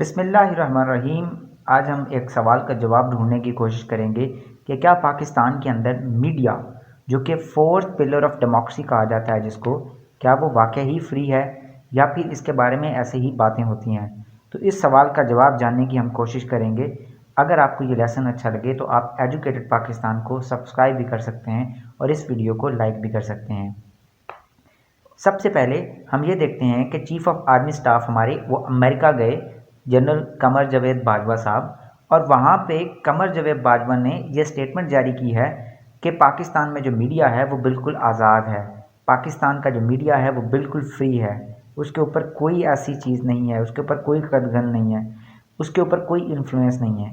بسم اللہ الرحمن الرحیم۔ آج ہم ایک سوال کا جواب ڈھونڈنے کی کوشش کریں گے کہ کیا پاکستان کے اندر میڈیا، جو کہ فورتھ پلر آف ڈیموکریسی کہا جاتا ہے جس کو، کیا وہ واقعی ہی فری ہے یا پھر اس کے بارے میں ایسے ہی باتیں ہوتی ہیں؟ تو اس سوال کا جواب جاننے کی ہم کوشش کریں گے۔ اگر آپ کو یہ لیسن اچھا لگے تو آپ ایجوکیٹڈ پاکستان کو سبسکرائب بھی کر سکتے ہیں اور اس ویڈیو کو لائک بھی کر سکتے ہیں۔ سب سے پہلے ہم یہ دیکھتے ہیں کہ چیف آف آرمی سٹاف ہمارے وہ امریکہ گئے، جنرل قمر جاوید باجوہ صاحب، اور وہاں پہ قمر جاوید باجوہ نے یہ سٹیٹمنٹ جاری کی ہے کہ پاکستان میں جو میڈیا ہے وہ بالکل آزاد ہے، پاکستان کا جو میڈیا ہے وہ بالکل فری ہے، اس کے اوپر کوئی ایسی چیز نہیں ہے، اس کے اوپر کوئی قدغن نہیں ہے، اس کے اوپر کوئی انفلوئنس نہیں ہے۔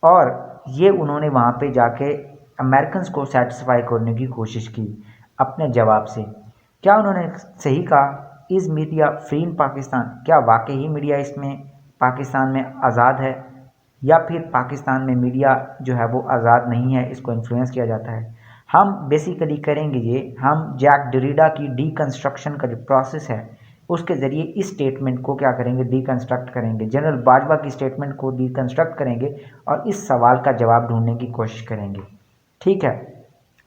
اور یہ انہوں نے وہاں پہ جا کے امریکنز کو سیٹسفائی کرنے کی کوشش کی اپنے جواب سے۔ کیا انہوں نے صحیح کہا؟ Is media free in Pakistan? کیا واقعی ہی میڈیا اس میں پاکستان میں آزاد ہے یا پھر پاکستان میں میڈیا جو ہے وہ آزاد نہیں ہے، اس کو انفلوئنس کیا جاتا ہے؟ ہم بیسیکلی کریں گے یہ، ہم جیک ڈریڈا کی ڈی کنسٹرکشن کا جو پروسیس ہے اس کے ذریعے اس سٹیٹمنٹ کو کیا کریں گے، ڈی کنسٹرکٹ کریں گے، جنرل باجوہ کی سٹیٹمنٹ کو ڈی کنسٹرکٹ کریں گے اور اس سوال کا جواب ڈھونڈنے کی کوشش کریں گے۔ ٹھیک ہے،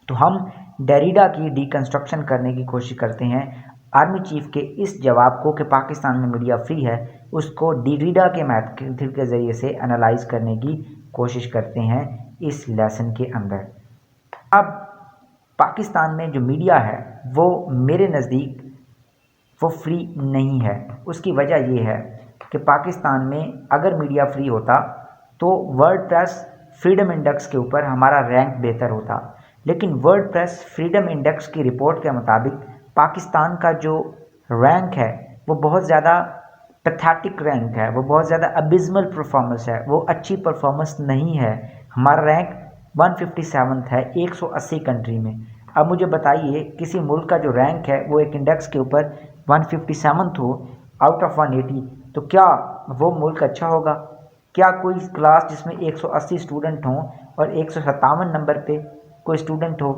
تو ہم ڈیریڈا کی ڈی کنسٹرکشن کرنے کی کوشش کرتے ہیں، آرمی چیف کے اس جواب کو کہ پاکستان میں میڈیا فری ہے اس کو ڈیریڈا کے میتھڈ کے ذریعے سے انالائز کرنے کی کوشش کرتے ہیں اس لیسن کے اندر۔ اب پاکستان میں جو میڈیا ہے وہ میرے نزدیک وہ فری نہیں ہے۔ اس کی وجہ یہ ہے کہ پاکستان میں اگر میڈیا فری ہوتا تو ورلڈ پریس فریڈم انڈیکس کے اوپر ہمارا رینک بہتر ہوتا، لیکن ورلڈ پریس فریڈم انڈیکس کی رپورٹ کے مطابق پاکستان کا جو رینک ہے وہ بہت زیادہ پیتھیٹک رینک ہے، وہ بہت زیادہ ابزمل پرفارمنس ہے، وہ اچھی پرفارمنس نہیں ہے۔ ہمارا رینک 157 ہے 180 کنٹری میں۔ اب مجھے بتائیے کسی ملک کا جو رینک ہے وہ ایک انڈیکس کے اوپر 157 ہو آؤٹ آف 180، تو کیا وہ ملک اچھا ہوگا؟ کیا کوئی کلاس جس میں 180 اسٹوڈنٹ ہوں اور 157 نمبر پہ کوئی اسٹوڈنٹ ہو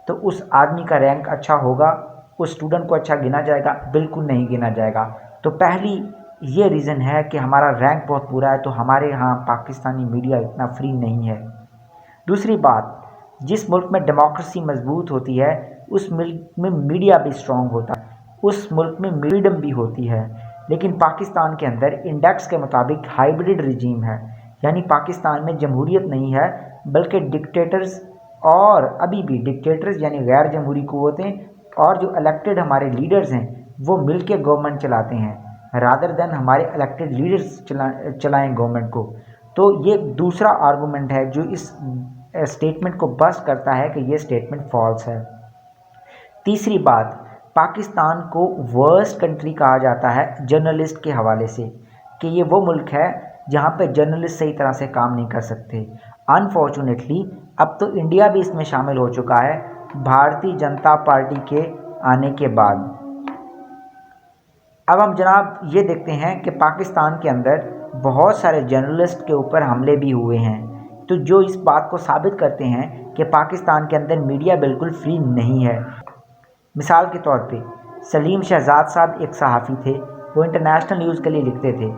تو اس آدمی کا رینک اچھا ہوگا؟ اس اسٹوڈنٹ کو اچھا گنا جائے گا؟ بالکل نہیں گنا جائے گا۔ تو پہلی یہ ریزن ہے کہ ہمارا رینک بہت برا ہے، تو ہمارے ہاں پاکستانی میڈیا اتنا فری نہیں ہے۔ دوسری بات، جس ملک میں ڈیموکریسی مضبوط ہوتی ہے اس ملک میں میڈیا بھی اسٹرانگ ہوتا ہے، اس ملک میں فریڈم بھی ہوتی ہے، لیکن پاکستان کے اندر انڈیکس کے مطابق ہائیبرڈ رجیم ہے، یعنی پاکستان میں جمہوریت نہیں ہے بلکہ ڈکٹیٹرز، اور ابھی بھی ڈکٹیٹرز یعنی غیر جمہوری قوتیں اور جو الیکٹڈ ہمارے لیڈرز ہیں وہ مل کے گورنمنٹ چلاتے ہیں رادر دین ہمارے الیکٹڈ لیڈرز چلائیں گورنمنٹ کو۔ تو یہ دوسرا آرگومنٹ ہے جو اس اسٹیٹمنٹ کو بس کرتا ہے کہ یہ اسٹیٹمنٹ فالس ہے۔ تیسری بات، پاکستان کو ورسٹ کنٹری کہا جاتا ہے جرنلسٹ کے حوالے سے، کہ یہ وہ ملک ہے جہاں پہ جرنلسٹ صحیح طرح سے کام نہیں کر سکتے۔ انفارچونیٹلی اب تو انڈیا بھی اس میں شامل ہو چکا ہے بھارتی جنتا پارٹی کے آنے کے بعد۔ اب ہم جناب یہ دیکھتے ہیں کہ پاکستان کے اندر بہت سارے جرنلسٹ کے اوپر حملے بھی ہوئے ہیں، تو جو اس بات کو ثابت کرتے ہیں کہ پاکستان کے اندر میڈیا بالکل فری نہیں ہے۔ مثال کے طور پہ سلیم شہزاد صاحب ایک صحافی تھے، وہ انٹرنیشنل نیوز کے لیے لکھتے تھے،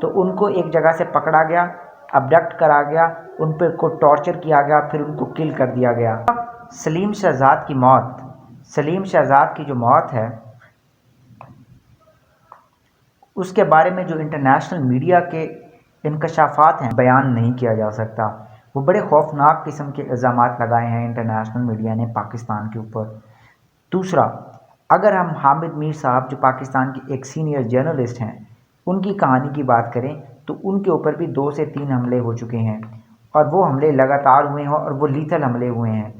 تو ان کو ایک جگہ سے پکڑا گیا، ابڈکٹ کرا گیا، ان پہ کو ٹارچر کیا گیا، پھر ان کو کل کر دیا گیا۔ سلیم شہزاد کی جو موت ہے اس کے بارے میں جو انٹرنیشنل میڈیا کے انکشافات ہیں بیان نہیں کیا جا سکتا۔ وہ بڑے خوفناک قسم کے الزامات لگائے ہیں انٹرنیشنل میڈیا نے پاکستان کے اوپر۔ دوسرا، اگر ہم حامد میر صاحب جو پاکستان کے ایک سینئر جرنلسٹ ہیں ان کی کہانی کی بات کریں تو ان کے اوپر بھی 2 سے 3 حملے ہو چکے ہیں، اور وہ حملے لگاتار ہوئے ہیں اور وہ لیتھل حملے ہوئے ہیں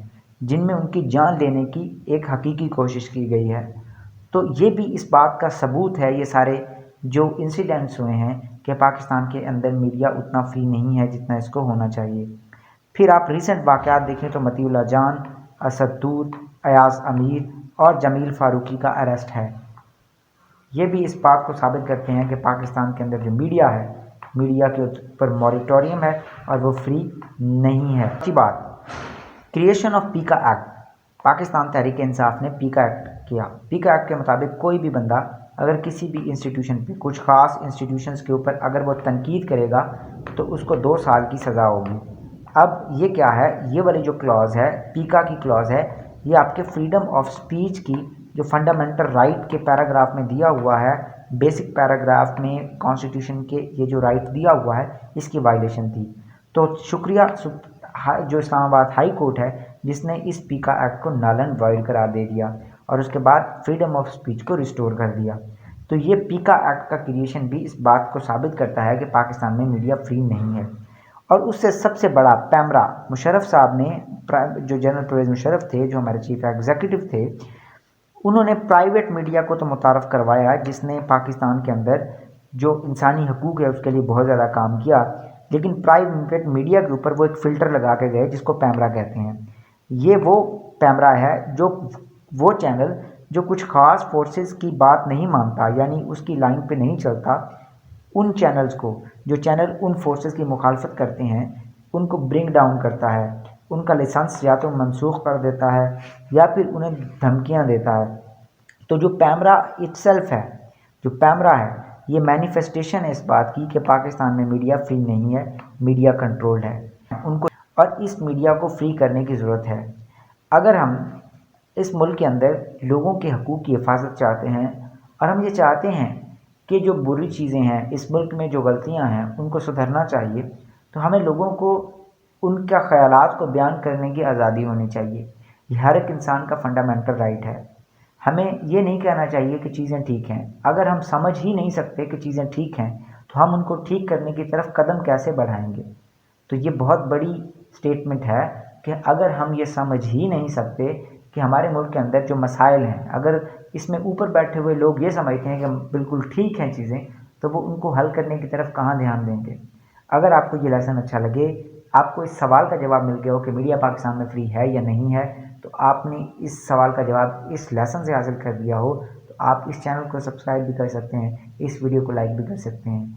جن میں ان کی جان لینے کی ایک حقیقی کوشش کی گئی ہے۔ تو یہ بھی اس بات کا ثبوت ہے، یہ سارے جو انسیڈنٹس ہوئے ہیں، کہ پاکستان کے اندر میڈیا اتنا فری نہیں ہے جتنا اس کو ہونا چاہیے۔ پھر آپ ریسنٹ واقعات دیکھیں تو مطیع اللہ جان، اسد دور، ایاز امیر اور جمیل فاروقی کا اریسٹ ہے۔ یہ بھی اس بات کو ثابت کرتے ہیں کہ پاکستان کے اندر جو میڈیا ہے، میڈیا کے اوپر موریٹوریم ہے اور وہ فری نہیں ہے۔ اچھی بات، creation of پیکا act, Pakistan Tehreek Insaf نے پیکا ایکٹ کیا۔ پیکا ایکٹ کے مطابق کوئی بھی بندہ اگر کسی بھی انسٹیٹیوشن پہ، کچھ خاص انسٹیٹیوشنز کے اوپر اگر وہ تنقید کرے گا تو اس کو 2 سال کی سزا ہوگی۔ اب یہ کیا ہے، یہ والی جو کلاز ہے، پیکا کی کلاز ہے، یہ آپ کے فریڈم آف سپیچ کی جو فنڈامنٹل رائٹ کے پیراگراف میں دیا ہوا ہے، بیسک پیراگراف میں کانسٹیٹیوشن کے یہ جو رائٹ دیا ہوا ہے، اس کی وائلیشن تھی۔ تو شکریہ جو اسلام آباد ہائی کورٹ ہے جس نے اس پیکا ایکٹ کو نل اینڈ وائڈ قرار دے دیا اور اس کے بعد فریڈم آف سپیچ کو ریسٹور کر دیا۔ تو یہ پیکا ایکٹ کا کریشن بھی اس بات کو ثابت کرتا ہے کہ پاکستان میں میڈیا فری نہیں ہے۔ اور اس سے سب سے بڑا پیمرا مشرف صاحب نے، جو جنرل پرویز مشرف تھے، جو ہمارے چیف ایگزیکٹو تھے، انہوں نے پرائیویٹ میڈیا کو تو متعارف کروایا جس نے پاکستان کے اندر جو انسانی حقوق ہے اس کے لیے بہت زیادہ کام کیا، لیکن پرائیویٹ میڈیا کے اوپر وہ ایک فلٹر لگا کے گئے جس کو پیمرا کہتے ہیں۔ یہ وہ پیمرا ہے جو وہ چینل جو کچھ خاص فورسز کی بات نہیں مانتا، یعنی اس کی لائن پہ نہیں چلتا، ان چینلز کو، جو چینل ان فورسز کی مخالفت کرتے ہیں، ان کو برنگ ڈاؤن کرتا ہے، ان کا لائسنس یا تو منسوخ کر دیتا ہے یا پھر انہیں دھمکیاں دیتا ہے۔ تو جو پیمرا اٹ سیلف ہے، جو پیمرا ہے، یہ مینیفیسٹیشن ہے اس بات کی کہ پاکستان میں میڈیا فری نہیں ہے، میڈیا کنٹرولڈ ہے ان کو، اور اس میڈیا کو فری کرنے کی ضرورت ہے۔ اگر ہم اس ملک کے اندر لوگوں کے حقوق کی حفاظت چاہتے ہیں اور ہم یہ چاہتے ہیں کہ جو بری چیزیں ہیں اس ملک میں، جو غلطیاں ہیں ان کو سدھرنا چاہیے، تو ہمیں لوگوں کو ان کا خیالات کو بیان کرنے کی آزادی ہونی چاہیے۔ یہ ہر ایک انسان کا فنڈامنٹل رائٹ ہے۔ ہمیں یہ نہیں کہنا چاہیے کہ چیزیں ٹھیک ہیں۔ اگر ہم سمجھ ہی نہیں سکتے کہ چیزیں ٹھیک ہیں تو ہم ان کو ٹھیک کرنے کی طرف قدم کیسے بڑھائیں گے؟ تو یہ بہت بڑی سٹیٹمنٹ ہے کہ اگر ہم یہ سمجھ ہی نہیں سکتے کہ ہمارے ملک کے اندر جو مسائل ہیں، اگر اس میں اوپر بیٹھے ہوئے لوگ یہ سمجھتے ہیں کہ بالکل ٹھیک ہیں چیزیں، تو وہ ان کو حل کرنے کی طرف کہاں دھیان دیں گے؟ اگر آپ کو یہ لیسن اچھا لگے، آپ کو اس سوال کا جواب مل گیا ہو کہ میڈیا پاکستان میں فری ہے یا نہیں ہے، تو آپ نے اس سوال کا جواب اس لیسن سے حاصل کر دیا ہو، تو آپ اس چینل کو سبسکرائب بھی کر سکتے ہیں، اس ویڈیو کو لائک بھی کر سکتے ہیں۔